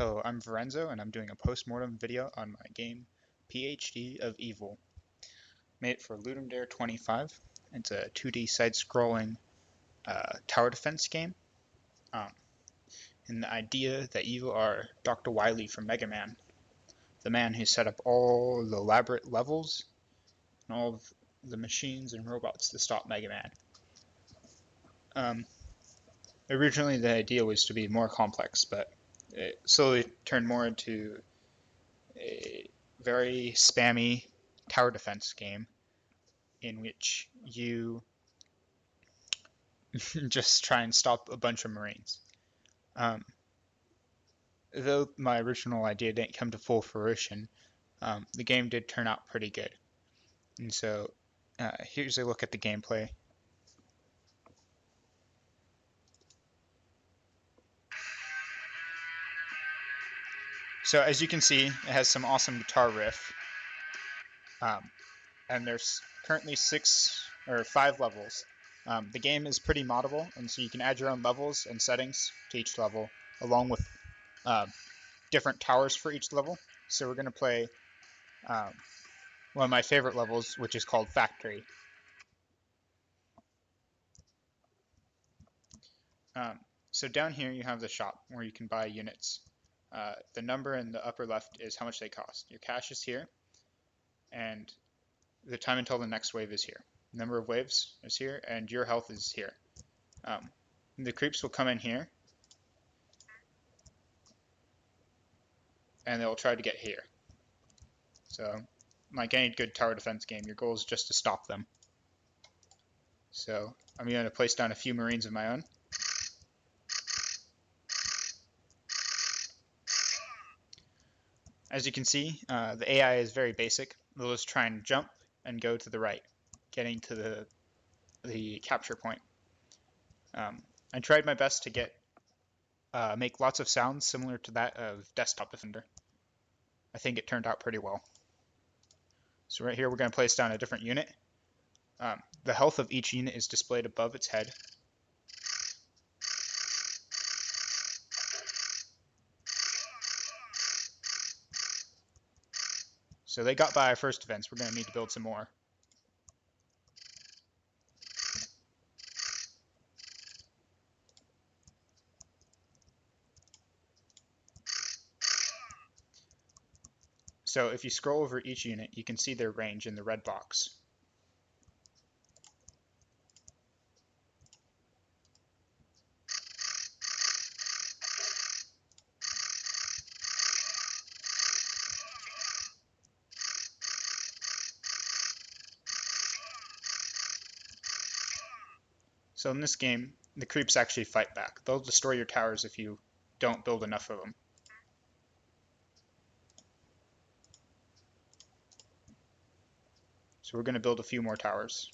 Hello, I'm Verenzo, and I'm doing a post-mortem video on my game P.H.D. of Evil. Made it for Ludum Dare 25. It's a 2D side-scrolling tower defense game. And the idea that you are Dr. Wily from Mega Man, the man who set up all the elaborate levels and all of the machines and robots to stop Mega Man. Originally the idea was to be more complex, but it slowly turned more into a very spammy tower defense game in which you just try and stop a bunch of Marines. Though my original idea didn't come to full fruition, the game did turn out pretty good. And so here's a look at the gameplay. So as you can see, it has some awesome guitar riff. And there's currently 5 levels. The game is pretty moddable, and so you can add your own levels and settings to each level, along with different towers for each level. So we're going to play one of my favorite levels, which is called Factory. So down here you have the shop where you can buy units. The number in the upper left is how much they cost. Your cash is here, and the time until the next wave is here. The number of waves is here, and your health is here. The creeps will come in here, and they'll try to get here. So, like any good tower defense game, your goal is just to stop them. So, I'm going to place down a few Marines of my own. As you can see, the AI is very basic. They'll just try and jump and go to the right, getting to the capture point. I tried my best to make lots of sounds similar to that of Desktop Defender. I think it turned out pretty well. So right here we're going to place down a different unit. The health of each unit is displayed above its head. So they got by our first defense. We're going to need to build some more. So if you scroll over each unit, you can see their range in the red box. So in this game, the creeps actually fight back. They'll destroy your towers if you don't build enough of them. So we're going to build a few more towers.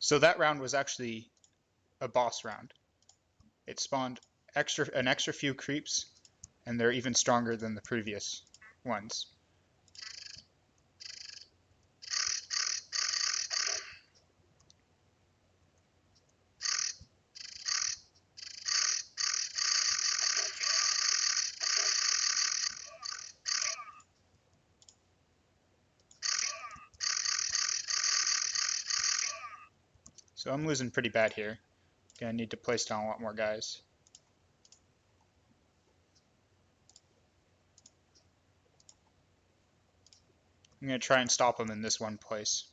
So that round was actually a boss round. It spawned an extra few creeps, and they're even stronger than the previous ones. So I'm losing pretty bad here. Gonna need to place down a lot more guys. I'm gonna try and stop them in this one place.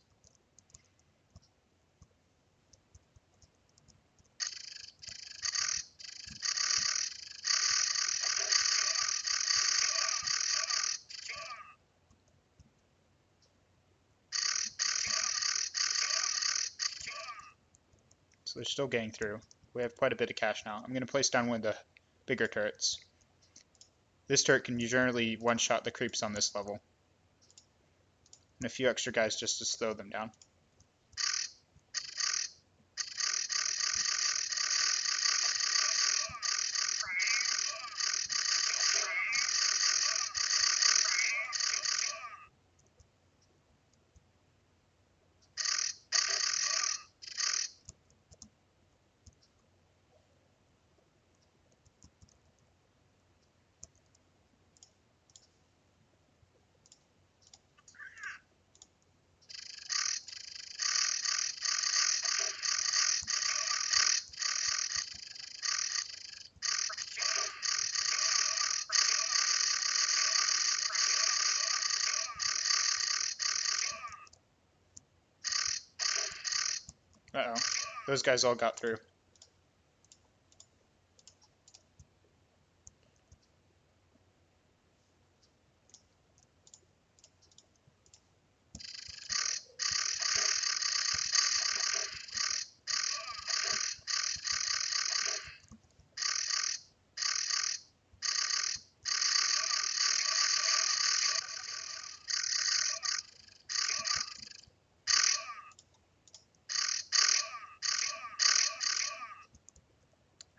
So they're still getting through. We have quite a bit of cash now. I'm going to place down one of the bigger turrets. This turret can generally one-shot the creeps on this level. and a few extra guys just to slow them down. Uh-oh, those guys all got through.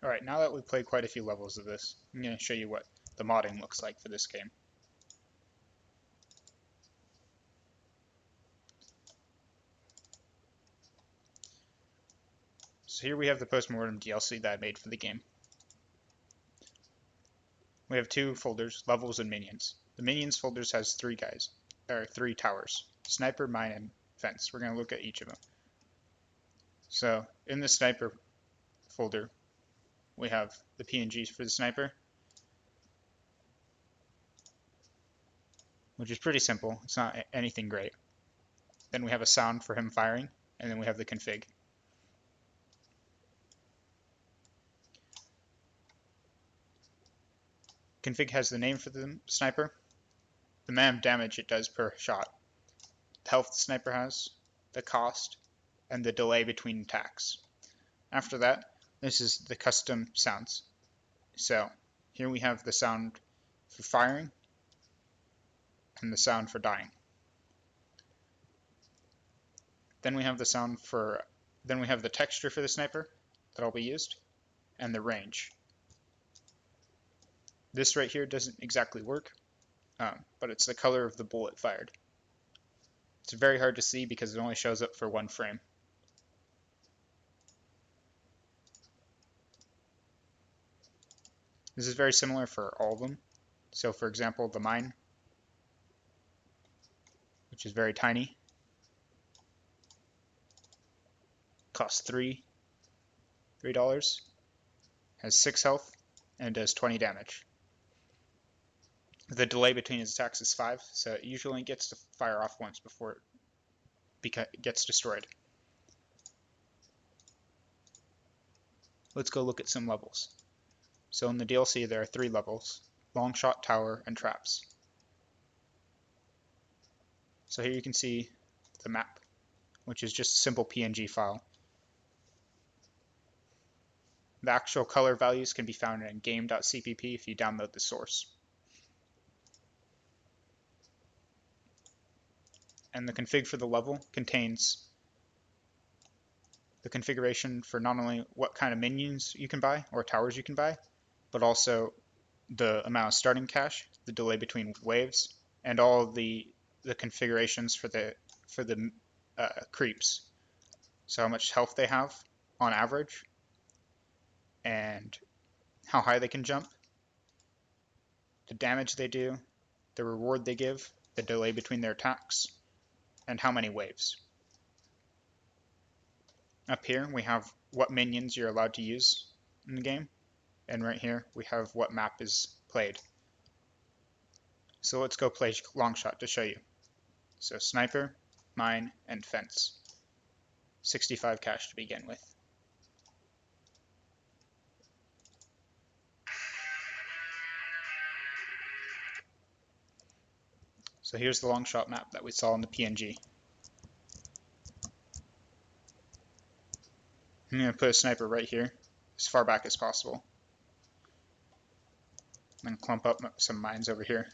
Alright, now that we've played quite a few levels of this, I'm going to show you what the modding looks like for this game. So here we have the post-mortem DLC that I made for the game. We have two folders, levels and minions. The minions folders has three towers, sniper, mine, and fence. We're going to look at each of them. So in the sniper folder, we have the PNGs for the sniper, which is pretty simple. It's not anything great. Then we have a sound for him firing, and then we have the config. Config has the name for the sniper, the amount of damage it does per shot, the health the sniper has, the cost, and the delay between attacks. After that, this is the custom sounds. So here we have the sound for firing and the sound for dying. Then we have the texture for the sniper that'll be used, and the range. This right here doesn't exactly work, but it's the color of the bullet fired. It's very hard to see because it only shows up for one frame. This is very similar for all of them. So for example, the mine, which is very tiny, costs $3, has 6 health, and does 20 damage. The delay between its attacks is 5, so it usually gets to fire off once before it gets destroyed. Let's go look at some levels. So in the DLC there are 3 levels: long shot, tower, and traps. So here you can see the map, which is just a simple PNG file. The actual color values can be found in game.cpp if you download the source. And the config for the level contains the configuration for not only what kind of minions you can buy or towers you can buy, but also the amount of starting cash, the delay between waves, and all the configurations for the creeps. So how much health they have on average, and how high they can jump, the damage they do, the reward they give, the delay between their attacks, and how many waves. Up here we have what minions you're allowed to use in the game, and right here we have what map is played. So let's go play long shot to show you. So sniper, mine, and fence. 65 cash to begin with. So here's the long shot map that we saw in the PNG. I'm going to put a sniper right here, as far back as possible. I'm going to clump up some mines over here.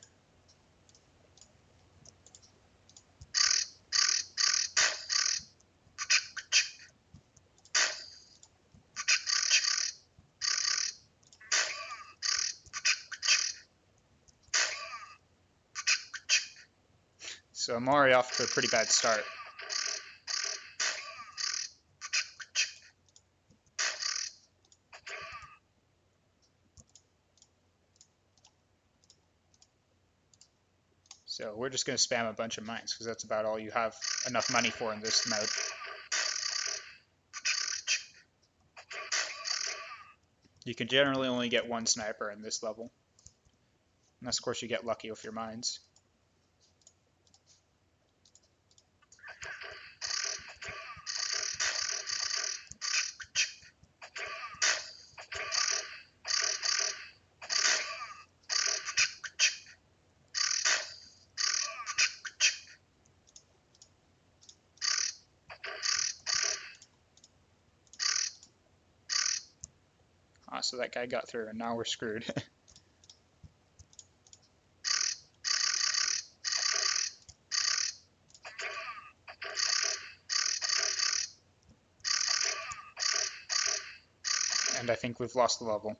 So I'm already off to a pretty bad start. So we're just going to spam a bunch of mines because that's about all you have enough money for in this mode. You can generally only get one sniper in this level. Unless, of course, you get lucky with your mines. So that guy got through, and now we're screwed. And I think we've lost the level.